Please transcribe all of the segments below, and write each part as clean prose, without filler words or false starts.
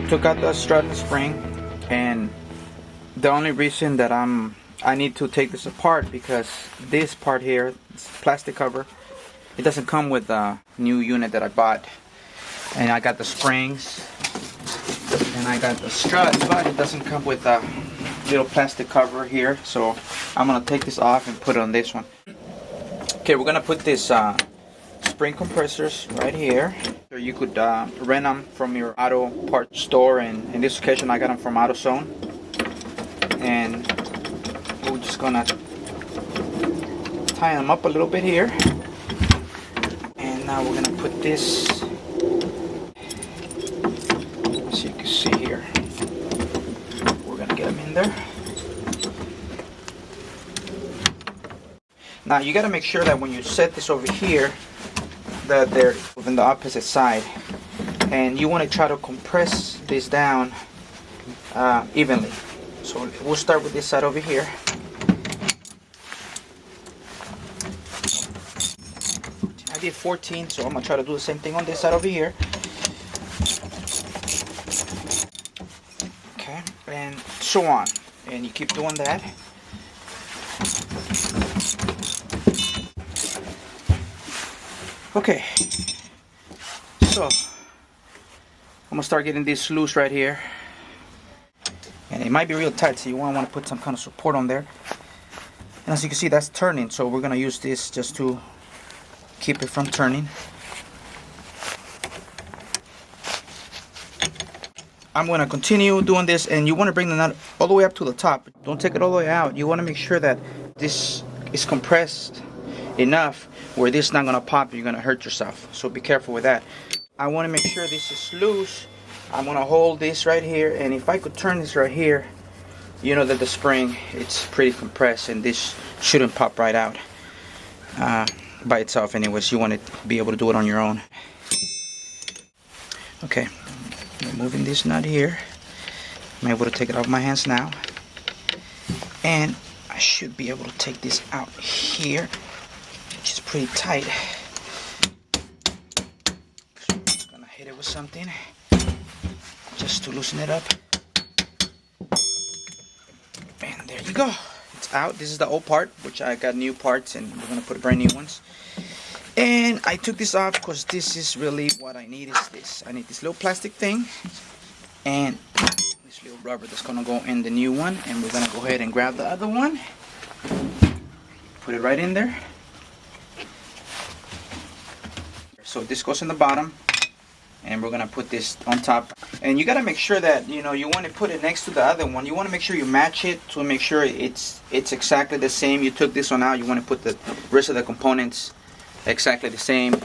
took out the strut and spring, and the only reason that I need to take this apart because this part here, this plastic cover, it doesn't come with the new unit that I bought. And I got the springs and I got the struts, but it doesn't come with a little plastic cover here. So I'm gonna take this off and put it on this one. Okay, we're gonna put this spring compressors right here. You could rent them from your auto parts store, and in this occasion I got them from AutoZone. And we're just gonna tie them up a little bit here. And now we're gonna put this, as you can see here, we're gonna get them in there. Now you gotta make sure that when you set this over here that they're on the opposite side, and you want to try to compress this down evenly. So we'll start with this side over here. I did 14, so I'm gonna try to do the same thing on this side over here. Okay, and so on, and you keep doing that. Okay, so I'm gonna start getting this loose right here, and it might be real tight, so you want to put some kind of support on there. And as you can see, that's turning, so we're gonna use this just to keep it from turning. I'm gonna continue doing this, and you want to bring the nut all the way up to the top. Don't take it all the way out. You want to make sure that this is compressed enough where this is not gonna pop. You're gonna hurt yourself, so be careful with that. I want to make sure this is loose. I'm gonna hold this right here, and if I could turn this right here, you know that the spring, it's pretty compressed, and this shouldn't pop right out by itself. Anyways, you want to be able to do it on your own. Okay, removing this nut here. I'm able to take it off my hands now, and I should be able to take this out here, which is pretty tight. So I'm just gonna hit it with something just to loosen it up. And there you go. It's out. This is the old part, which I got new parts, and we're gonna put brand new ones. And I took this off because this is really what I need. Is this? I need this little plastic thing and this little rubber that's gonna go in the new one. And we're gonna go ahead and grab the other one, put it right in there. So this goes in the bottom, and we're gonna put this on top. And you gotta make sure that you want to put it next to the other one. You want to make sure you match it to make sure it's exactly the same. You took this one out, you want to put the rest of the components exactly the same,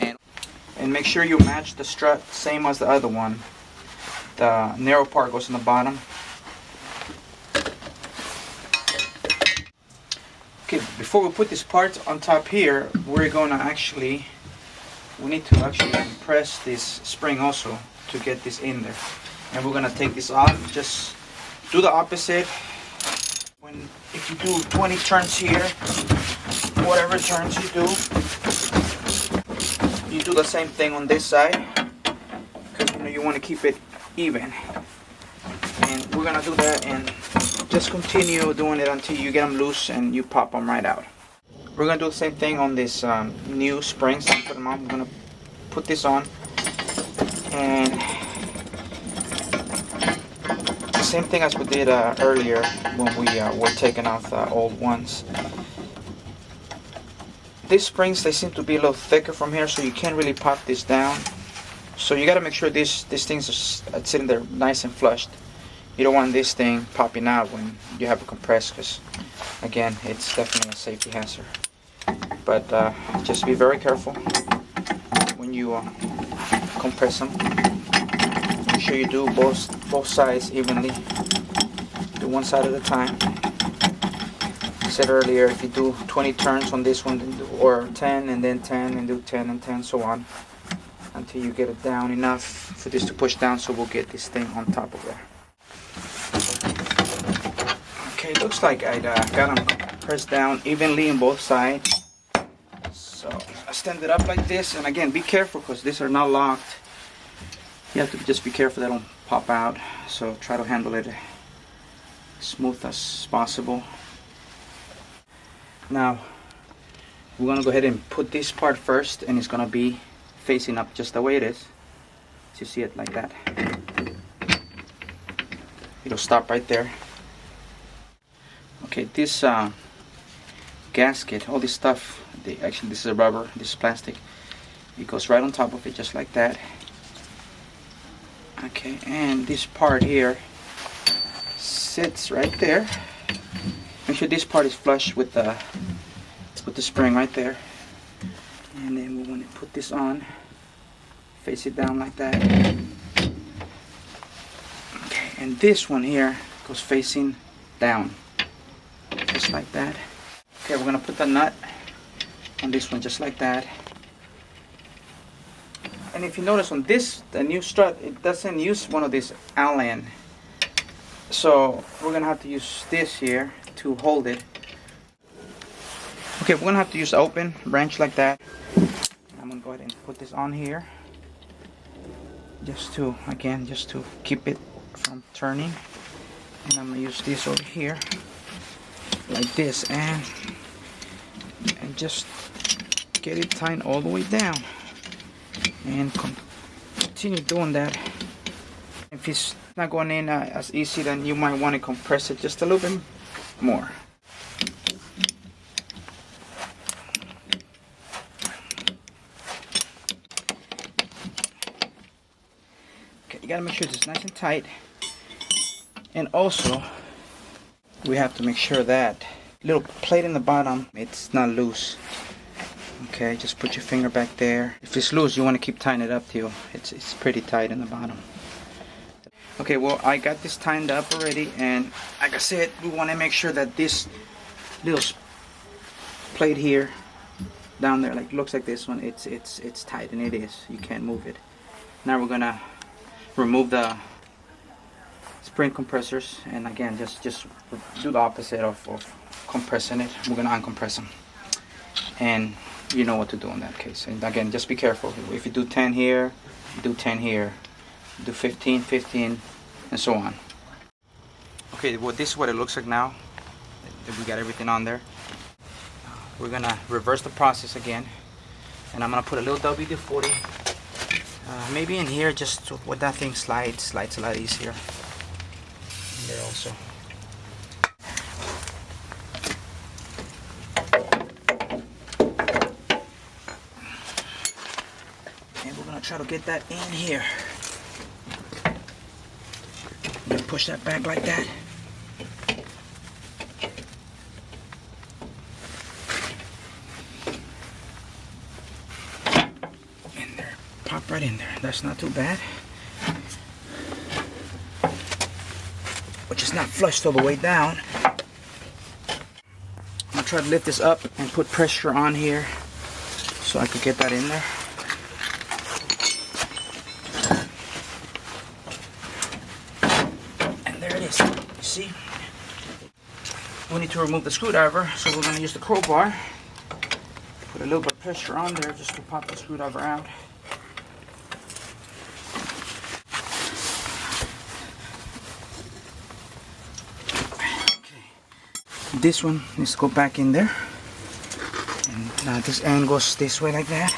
and make sure you match the strut same as the other one. The narrow part goes in the bottom. Okay, before we put this part on top here, we're gonna we need to actually compress this spring also to get this in there. And we're gonna take this off. Just do the opposite. If you do 20 turns here, whatever turns you do the same thing on this side, because you want to keep it even. And we're gonna do that, and just continue doing it until you get them loose and you pop them right out. We're gonna do the same thing on this new springs. I'm gonna put this on, and the same thing as we did earlier when we were taking off the old ones. These springs, they seem to be a little thicker from here, so you can't really pop this down. So you got to make sure these things are sitting there nice and flushed. You don't want this thing popping out when you have it compressed, because again, it's definitely a safety hazard. But just be very careful when you compress them. Make sure you do both sides evenly. Do one side at a time. I said earlier, if you do 20 turns on this one, or 10 and then 10 and do 10 and 10, so on, until you get it down enough for this to push down, so we'll get this thing on top of there. Okay, looks like I got them pressed down evenly on both sides. So I stand it up like this, and again, be careful because these are not locked. You have to just be careful they don't pop out, so try to handle it smooth as possible. Now we're gonna go ahead and put this part first, and it's gonna be facing up just the way it is. So you see it like that. It'll stop right there. Okay, this gasket, all this stuff, actually this is a rubber, this is plastic. It goes right on top of it, just like that. Okay, and this part here sits right there. Make sure this part is flush with the spring right there. And then we want to put this on, face it down like that. Okay, and this one here goes facing down, just like that. Okay, we're gonna put the nut on this one just like that. And if you notice on this, the new strut, it doesn't use one of these Allen. So we're gonna have to use this here to hold it. Okay, we're gonna have to use an open branch like that. I'm gonna go ahead and put this on here, just to keep it from turning. And I'm gonna use this over here, like this, and just get it tightened all the way down. And continue doing that. If it's not going in as easy, then you might want to compress it just a little bit more. Okay, you gotta make sure it's nice and tight. And also, we have to make sure that little plate in the bottom, it's not loose. Okay, just put your finger back there. If it's loose, you want to keep tightening it up till it's pretty tight in the bottom. Okay, well, I got this tightened up already, and like I said, we want to make sure that this little plate here, down there, like looks like this one, it's tight, and it is. You can't move it. Now we're gonna remove the spring compressors, and again, just do the opposite of compressing it. We're gonna uncompress them, and you know what to do in that case. And again, just be careful. If you do 10 here, do 10 here, do 15, 15, and so on. Okay, well, this is what it looks like now. We got everything on there. We're gonna reverse the process again, and I'm gonna put a little WD-40 maybe in here, just so when that thing slides a lot easier. In there also. Try to get that in here. And push that back like that. In there. Pop right in there. That's not too bad. Which is not flushed all the way down. I'm gonna try to lift this up and put pressure on here so I could get that in there. See, we need to remove the screwdriver, so we're going to use the crowbar. Put a little bit of pressure on there just to pop the screwdriver out. Okay. This one needs to go back in there, and now this end goes this way like that.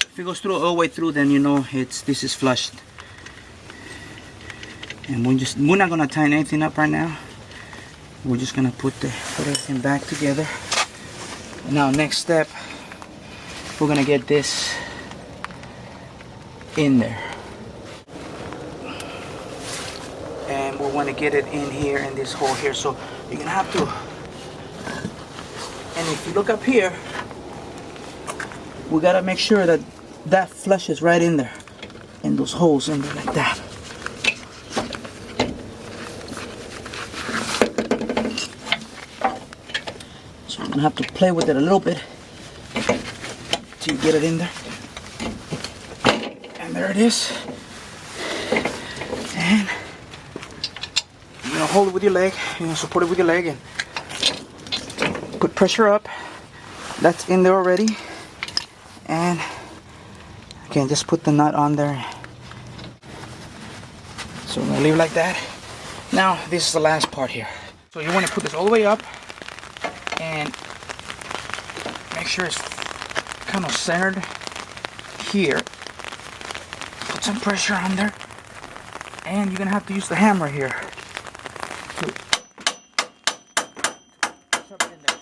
If it goes through all the way through, then you know this is flushed. And we're not gonna tighten anything up right now. We're just gonna put everything back together. Now, next step, we're gonna get this in there, and we want to get it in here in this hole here. So you're gonna have to. And if you look up here, we gotta make sure that flushes right in there, in those holes in there like that. I have to play with it a little bit till you get it in there. And there it is. And you're gonna hold it with your leg. You're gonna support it with your leg and put pressure up. That's in there already. And Okay, just put the nut on there. So we're gonna leave it like that. Now this is the last part here. So you want to put this all the way up and make sure it's kind of centered here. Put some pressure on there, and you're gonna have to use the hammer here to shove it in there.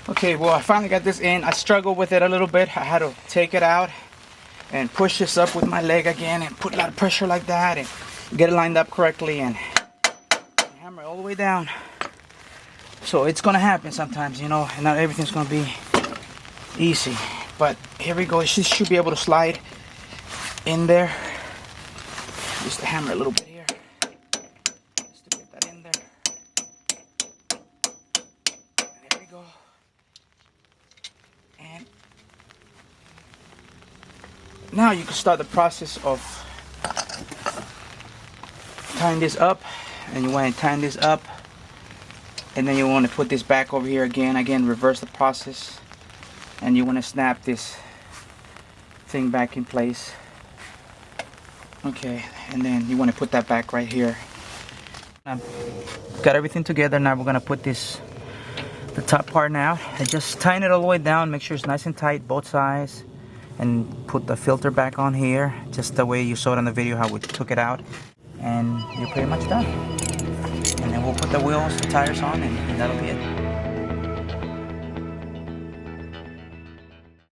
Okay, well, I finally got this in. I struggled with it a little bit. I had to take it out and push this up with my leg again and put a lot of pressure like that and get it lined up correctly and hammer it all the way down. So it's gonna happen sometimes, you know, and not everything's gonna be easy. But here we go. It should be able to slide in there. Just to hammer a little bit here, just to get that in there. And there we go. And now you can start the process of tying this up. And you want to tighten this up, and then you want to put this back over here again, reverse the process, and you want to snap this thing back in place. Okay, and then you want to put that back right here. I've got everything together. Now we're going to put the top part out and just tighten it all the way down, make sure it's nice and tight both sides, and put the filter back on here just the way you saw it in the video how we took it out. And you're pretty much done. And then we'll put the wheels, the tires on, and that'll be it.